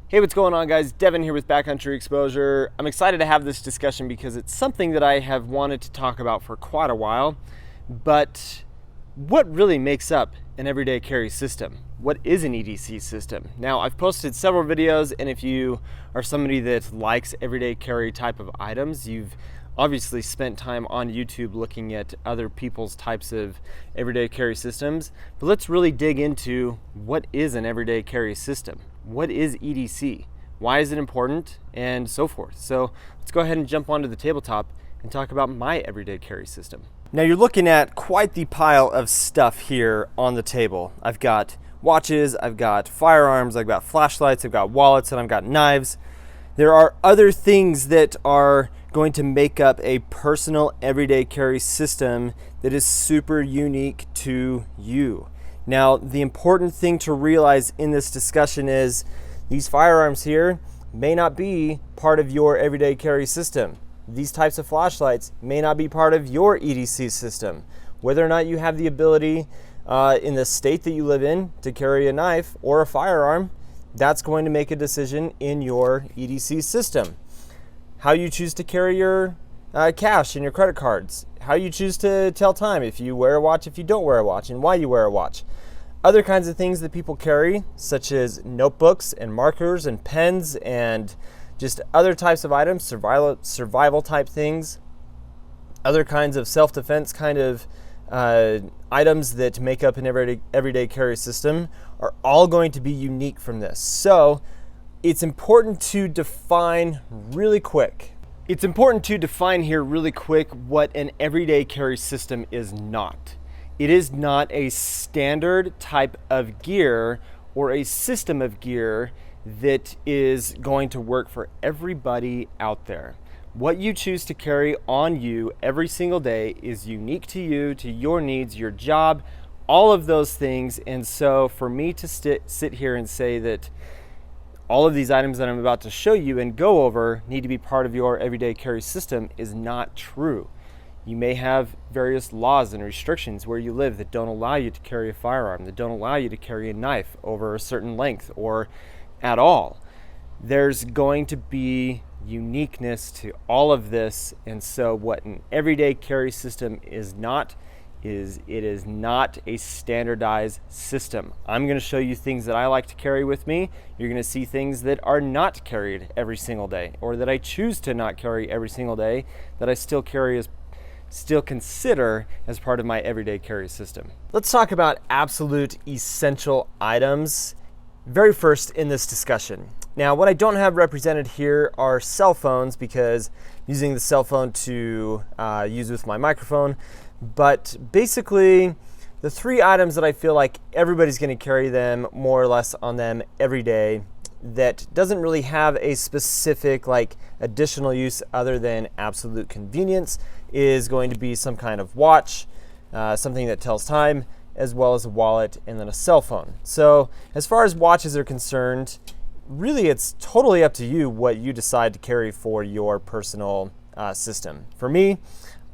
Hey, what's going on, guys? Devin here with Backcountry Exposure. I'm excited to have this discussion because it's something that I have wanted to talk about for quite a while. But what really makes up an everyday carry system? What is an EDC system? Now, I've posted several videos, and if you are somebody that likes everyday carry type of items, you've obviously spent time on YouTube looking at other people's types of everyday carry systems. But let's really dig into what is an everyday carry system. What is EDC? Why is it important? And so forth. So let's go ahead and jump onto the tabletop and talk about my everyday carry system. Now you're looking at quite the pile of stuff here on the table. I've got watches, I've got firearms, I've got flashlights, I've got wallets, and I've got knives. There are other things that are going to make up a personal everyday carry system that is super unique to you. Now, the important thing to realize in this discussion is these firearms here may not be part of your everyday carry system. These types of flashlights may not be part of your EDC system. Whether or not you have the ability in the state that you live in to carry a knife or a firearm, that's going to make a decision in your EDC system. How you choose to carry your cash and your credit cards, how you choose to tell time, if you wear a watch, if you don't wear a watch, and why you wear a watch. Other kinds of things that people carry, such as notebooks and markers and pens and just other types of items, survival type things, other kinds of self-defense kind of items that make up an everyday carry system are all going to be unique from this. So it's important to define really quick. It's important to define here really quick what an everyday carry system is not. It is not a standard type of gear or a system of gear that is going to work for everybody out there. What you choose to carry on you every single day is unique to you, to your needs, your job, all of those things. And so for me to sit here and say that all of these items that I'm about to show you and go over need to be part of your everyday carry system is not true. You may have various laws and restrictions where you live that don't allow you to carry a firearm, that don't allow you to carry a knife over a certain length or at all. There's going to be uniqueness to all of this, and so what an everyday carry system is not is it is not a standardized system. I'm going to show you things that I like to carry with me. You're going to see things that are not carried every single day, or that I choose to not carry every single day, that I still consider as part of my everyday carry system. Let's talk about absolute essential items very first in this discussion. Now, what I don't have represented here are cell phones, because I'm using the cell phone to use with my microphone. But basically, the three items that I feel like everybody's going to carry them more or less on them every day that doesn't really have a specific additional use other than absolute convenience is going to be some kind of watch, something that tells time, as well as a wallet, and then a cell phone. So as far as watches are concerned, really it's totally up to you what you decide to carry for your personal system. For me,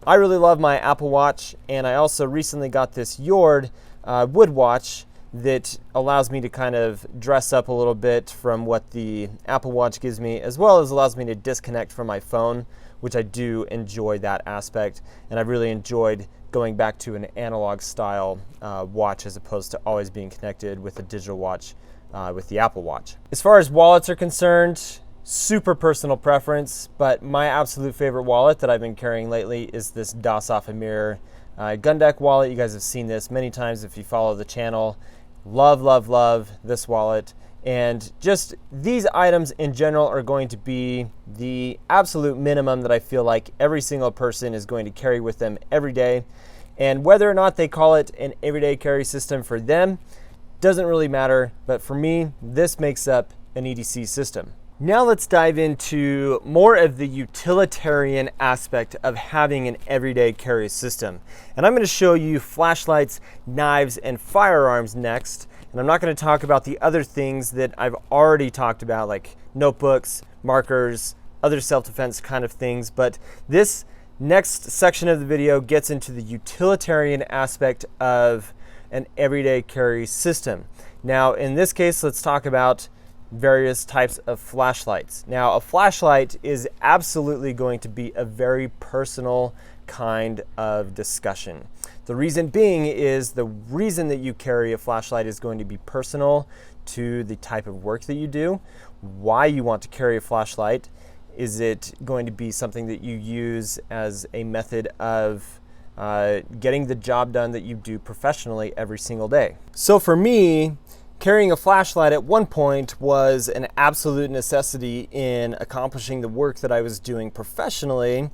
I really love my Apple Watch, and I also recently got this Yord wood watch that allows me to kind of dress up a little bit from what the Apple Watch gives me, as well as allows me to disconnect from my phone, which I do enjoy that aspect. And I've really enjoyed going back to an analog style watch as opposed to always being connected with a digital watch with the Apple Watch. As far as wallets are concerned, super personal preference, but my absolute favorite wallet that I've been carrying lately is this Das Off a Mirror gun deck wallet. You guys have seen this many times if you follow the channel. Love, love, love this wallet. And just these items in general are going to be the absolute minimum that I feel like every single person is going to carry with them every day. And whether or not they call it an everyday carry system for them doesn't really matter. But for me, this makes up an EDC system. Now let's dive into more of the utilitarian aspect of having an everyday carry system. And I'm going to show you flashlights, knives, and firearms next. And I'm not going to talk about the other things that I've already talked about, like notebooks, markers, other self-defense kind of things. But this next section of the video gets into the utilitarian aspect of an everyday carry system. Now, in this case, let's talk about various types of flashlights. Now, a flashlight is absolutely going to be a very personal kind of discussion. The reason being is the reason that you carry a flashlight is going to be personal to the type of work that you do, why you want to carry a flashlight. Is it going to be something that you use as a method of getting the job done that you do professionally every single day? So for me, carrying a flashlight at one point was an absolute necessity in accomplishing the work that I was doing professionally.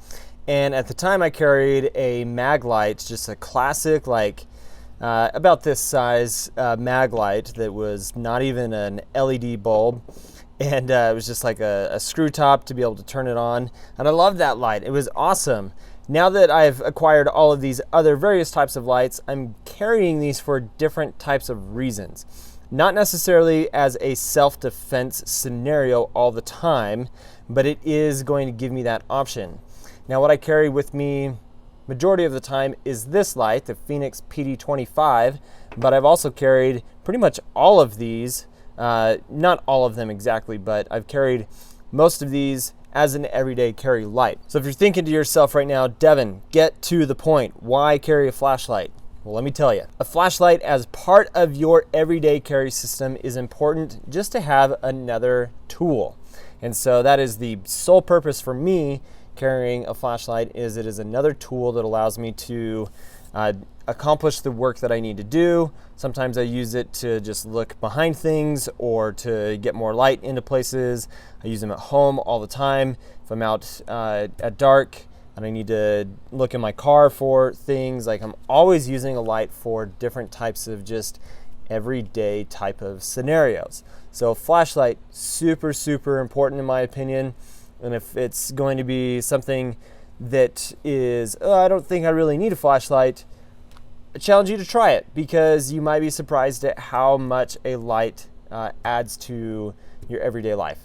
And at the time I carried a mag light, just a classic, like about this size mag light that was not even an LED bulb. And it was just like a screw top to be able to turn it on. And I loved that light. It was awesome. Now that I've acquired all of these other various types of lights, I'm carrying these for different types of reasons. Not necessarily as a self-defense scenario all the time, but it is going to give me that option. Now what I carry with me majority of the time is this light, the Phoenix PD25, but I've also carried pretty much all of these, not all of them exactly, but I've carried most of these as an everyday carry light. So if you're thinking to yourself right now, Devin, get to the point, why carry a flashlight? Well, let me tell you, a flashlight as part of your everyday carry system is important just to have another tool. And so that is the sole purpose for me carrying a flashlight, is it is another tool that allows me to accomplish the work that I need to do. Sometimes I use it to just look behind things or to get more light into places. I use them at home all the time. If I'm out at dark and I need to look in my car for things, like I'm always using a light for different types of just everyday type of scenarios. So flashlight, super, super important in my opinion. And if it's going to be something that is, oh, I don't think I really need a flashlight, I challenge you to try it, because you might be surprised at how much a light adds to your everyday life.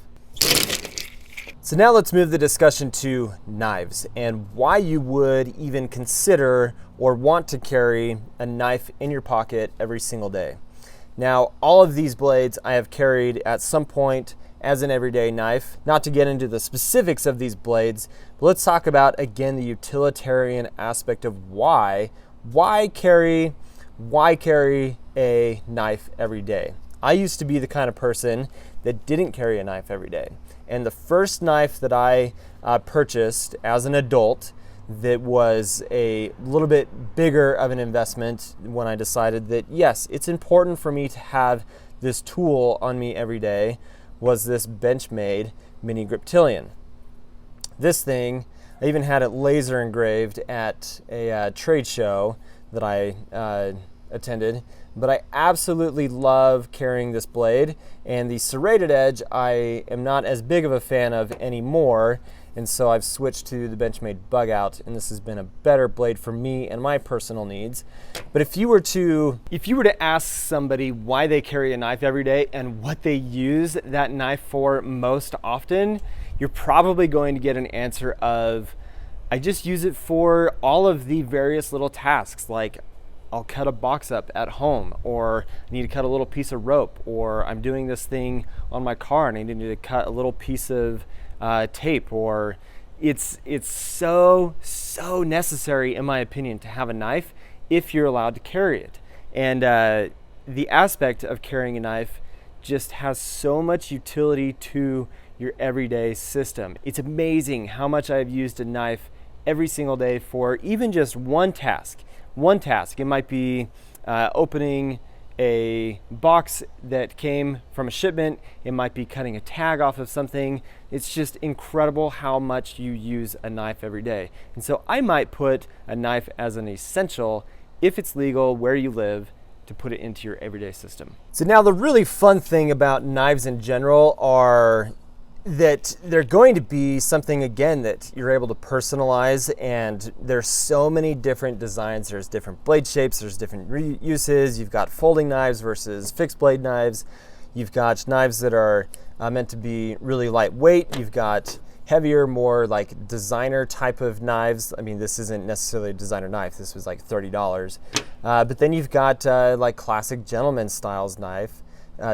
So now let's move the discussion to knives and why you would even consider or want to carry a knife in your pocket every single day. Now, all of these blades I have carried at some point as an everyday knife. Not to get into the specifics of these blades, but let's talk about, again, the utilitarian aspect of why carry a knife every day. I used to be the kind of person that didn't carry a knife every day. And the first knife that I purchased as an adult that was a little bit bigger of an investment when I decided that, yes, it's important for me to have this tool on me every day, was this Benchmade Mini Griptilian. This thing, I even had it laser engraved at a trade show that I attended, but I absolutely love carrying this blade, and the serrated edge I am not as big of a fan of anymore, and so I've switched to the Benchmade Bug Out, and this has been a better blade for me and my personal needs. But if you were to ask somebody why they carry a knife every day and what they use that knife for most often, you're probably going to get an answer of, I just use it for all of the various little tasks, like I'll cut a box up at home, or I need to cut a little piece of rope, or I'm doing this thing on my car and I need to cut a little piece of tape, or it's so necessary, in my opinion, to have a knife if you're allowed to carry it. And the aspect of carrying a knife just has so much utility to your everyday system. It's amazing how much I've used a knife every single day for even just one task. It might be opening a box that came from a shipment. It might be cutting a tag off of something. It's just incredible how much you use a knife every day. And so I might put a knife as an essential, if it's legal where you live, to put it into your everyday system. So now the really fun thing about knives in general are that they're going to be something, again, that you're able to personalize, and there's so many different designs. There's different blade shapes, there's different uses. You've got folding knives versus fixed blade knives. You've got knives that are meant to be really lightweight. You've got heavier, more like designer type of knives. I mean, this isn't necessarily a designer knife. This was like $30. But then you've got like classic gentleman styles knife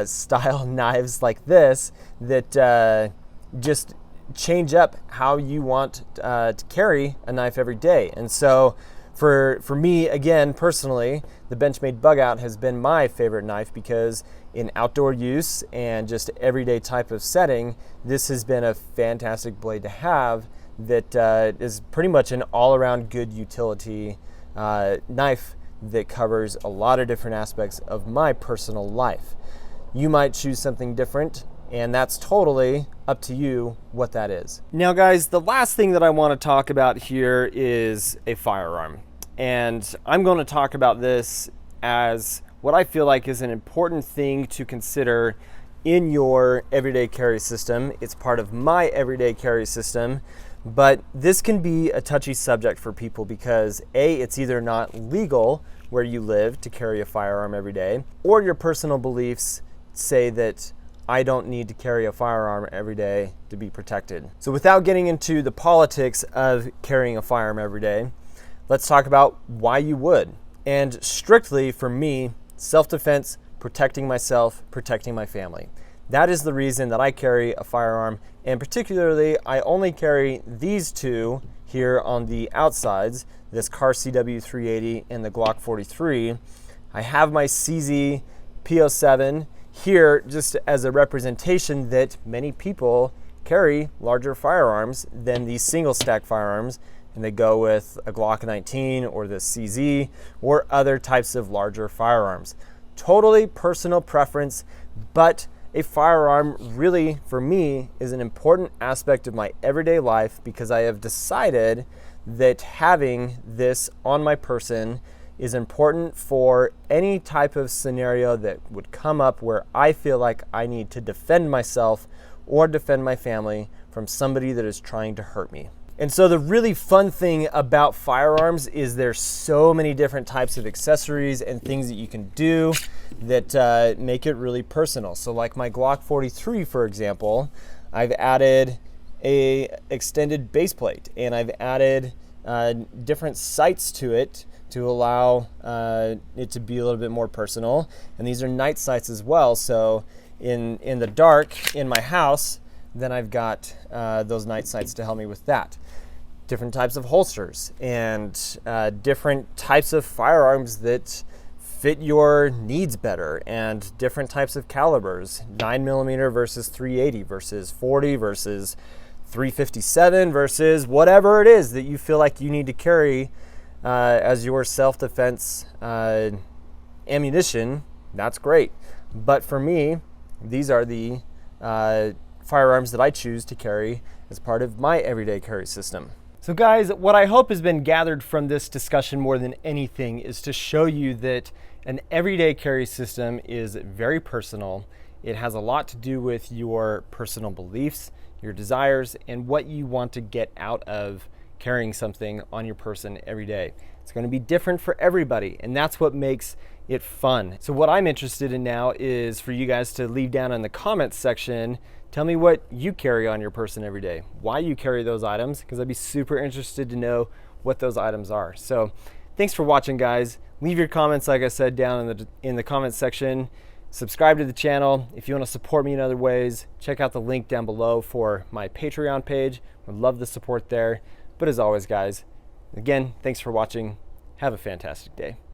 style knives like this that just change up how you want to carry a knife every day. And so for me, again, personally, the Benchmade Bug Out has been my favorite knife because in outdoor use and just everyday type of setting, this has been a fantastic blade to have that is pretty much an all-around good utility knife that covers a lot of different aspects of my personal life. You might choose something different, and that's totally up to you what that is. Now guys, the last thing that I want to talk about here is a firearm. And I'm going to talk about this as what I feel like is an important thing to consider in your everyday carry system. It's part of my everyday carry system, but this can be a touchy subject for people because A, it's either not legal where you live to carry a firearm every day, or your personal beliefs say that I don't need to carry a firearm every day to be protected. So without getting into the politics of carrying a firearm every day, let's talk about why you would. And strictly for me, self-defense, protecting myself, protecting my family. That is the reason that I carry a firearm, and particularly I only carry these two here on the outsides, this Car CW 380 and the Glock 43. I have my CZ P07 here just as a representation that many people carry larger firearms than these single stack firearms, and they go with a Glock 19 or the CZ or other types of larger firearms. Totally personal preference, but a firearm really, for me, is an important aspect of my everyday life because I have decided that having this on my person is important for any type of scenario that would come up where I feel like I need to defend myself or defend my family from somebody that is trying to hurt me. And so the really fun thing about firearms is there's so many different types of accessories and things that you can do that make it really personal. So like my Glock 43, for example, I've added a extended base plate and I've added different sights to it to allow it to be a little bit more personal. And these are night sights as well. So in the dark in my house, then I've got those night sights to help me with that. Different types of holsters and different types of firearms that fit your needs better, and different types of calibers, 9mm versus 380 versus 40 versus 357 versus whatever it is that you feel like you need to carry as your self-defense ammunition. That's great. But for me, these are the firearms that I choose to carry as part of my everyday carry system. So guys, what I hope has been gathered from this discussion more than anything is to show you that an everyday carry system is very personal. It has a lot to do with your personal beliefs, your desires, and what you want to get out of carrying something on your person every day. It's going to be different for everybody, and that's what makes it fun. So what I'm interested in now is for you guys to leave down in the comments section, tell me what you carry on your person every day, why you carry those items, because I'd be super interested to know what those items are. So thanks for watching, guys. Leave your comments, like I said, down in the comments section. Subscribe to the channel. If you want to support me in other ways, check out the link down below for my Patreon page. Would love the support there. But as always, guys, again, thanks for watching. Have a fantastic day.